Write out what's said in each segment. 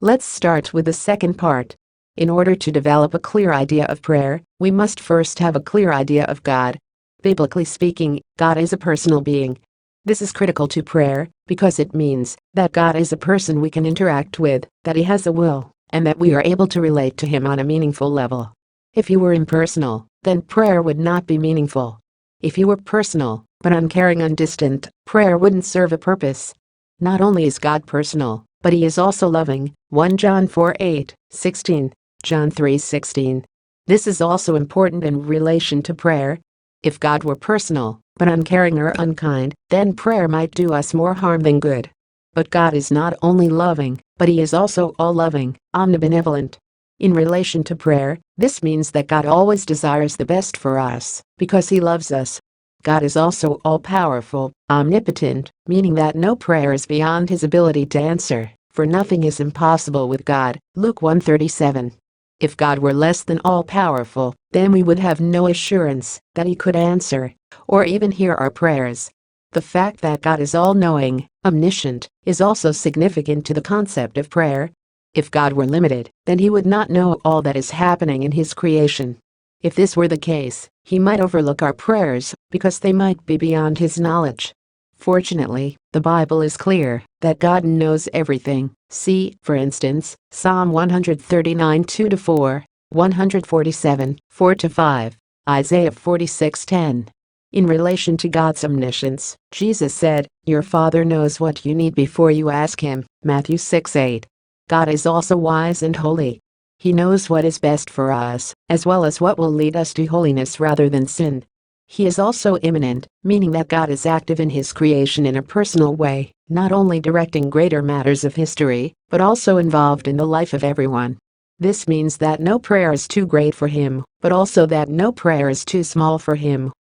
Let's start with the second part. In order to develop a clear idea of prayer, we must first have a clear idea of God. Biblically speaking, God is a personal being. This is critical to prayer because it means that God is a person we can interact with, that He has a will, and that we are able to relate to Him on a meaningful level. If He were impersonal, then prayer would not be meaningful. If He were personal, but uncaring and distant, prayer wouldn't serve a purpose. Not only is God personal, but He is also loving. 1 John 4:8-16, John 3:16. This is also important in relation to prayer. If God were personal, but uncaring or unkind, then prayer might do us more harm than good. But God is not only loving, but He is also all-loving, omnibenevolent. In relation to prayer, this means that God always desires the best for us, because He loves us. God is also all-powerful, omnipotent, meaning that no prayer is beyond His ability to answer, for nothing is impossible with God. Luke 1:37. If God were less than all-powerful, then we would have no assurance that He could answer, or even hear our prayers. The fact that God is all-knowing, omniscient, is also significant to the concept of prayer. If God were limited, then He would not know all that is happening in His creation. If this were the case, He might overlook our prayers, because they might be beyond His knowledge. Fortunately, the Bible is clear that God knows everything. See, for instance, Psalm 139 2-4, 147, 4-5, Isaiah 46:10. In relation to God's omniscience, Jesus said, "Your Father knows what you need before you ask Him," Matthew 6:8. God is also wise and holy. He knows what is best for us, as well as what will lead us to holiness rather than sin. He is also immanent, meaning that God is active in His creation in a personal way, not only directing greater matters of history, but also involved in the life of everyone. This means that no prayer is too great for Him, but also that no prayer is too small for Him.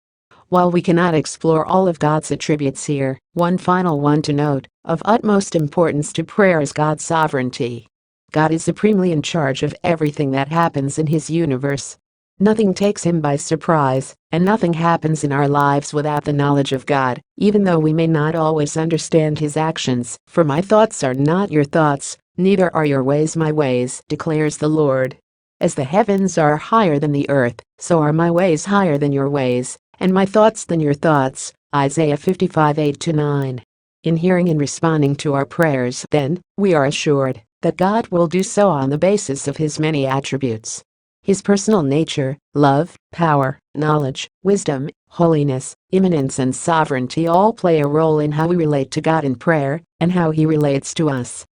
While we cannot explore all of God's attributes here, one final one to note, of utmost importance to prayer is God's sovereignty. God is supremely in charge of everything that happens in His universe. Nothing takes Him by surprise, and nothing happens in our lives without the knowledge of God, even though we may not always understand His actions. "For my thoughts are not your thoughts, neither are your ways my ways," declares the Lord. "As the heavens are higher than the earth, so are my ways higher than your ways, and my thoughts than your thoughts." Isaiah 55:8-9. In hearing and responding to our prayers, then, we are assured that God will do so on the basis of His many attributes. His personal nature, love, power, knowledge, wisdom, holiness, immanence and sovereignty all play a role in how we relate to God in prayer, and how He relates to us.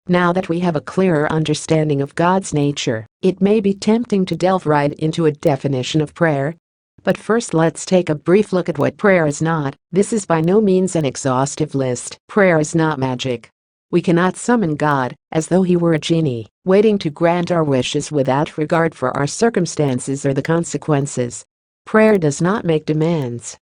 Now that we have a clearer understanding of God's nature, it may be tempting to delve right into a definition of prayer. But first let's take a brief look at what prayer is not. This is by no means an exhaustive list. Prayer is not magic. We cannot summon God, as though He were a genie, waiting to grant our wishes without regard for our circumstances or the consequences. Prayer does not make demands.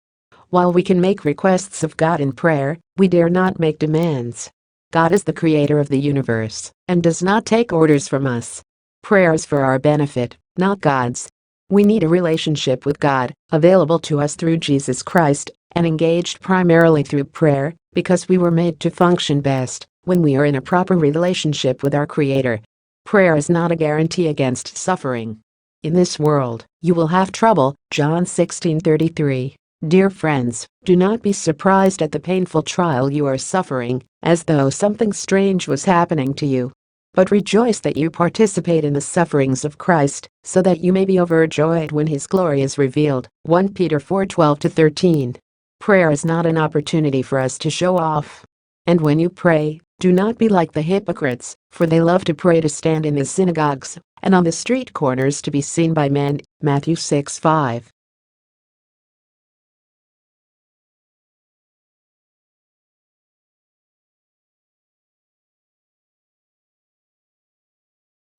While we can make requests of God in prayer, we dare not make demands. God is the creator of the universe, and does not take orders from us. Prayer is for our benefit, not God's. We need a relationship with God, available to us through Jesus Christ, and engaged primarily through prayer, because we were made to function best when we are in a proper relationship with our Creator. Prayer is not a guarantee against suffering. In this world, you will have trouble, John 16:33. Dear friends, do not be surprised at the painful trial you are suffering, as though something strange was happening to you. But rejoice that you participate in the sufferings of Christ, so that you may be overjoyed when His glory is revealed. 1 Peter 4:12-13. Prayer is not an opportunity for us to show off. And when you pray, do not be like the hypocrites, for they love to pray to stand in the synagogues, and on the street corners to be seen by men. Matthew 6:5.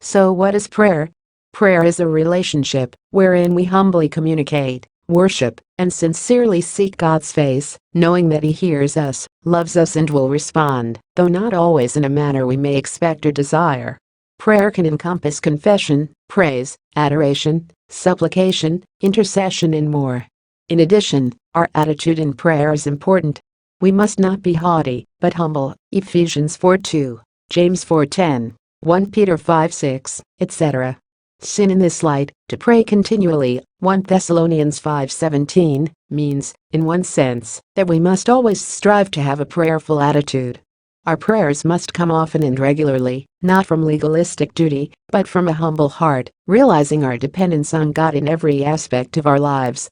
So what is prayer? Prayer is a relationship wherein we humbly communicate, worship, and sincerely seek God's face, knowing that He hears us, loves us and will respond, though not always in a manner we may expect or desire. Prayer can encompass confession, praise, adoration, supplication, intercession and more. In addition, our attitude in prayer is important. We must not be haughty, but humble, Ephesians 4:2, James 4:10, 1 Peter 5:6, etc. Sin in this light, to pray continually, 1 Thessalonians 5:17, means, in one sense, that we must always strive to have a prayerful attitude. Our prayers must come often and regularly, not from legalistic duty, but from a humble heart, realizing our dependence on God in every aspect of our lives.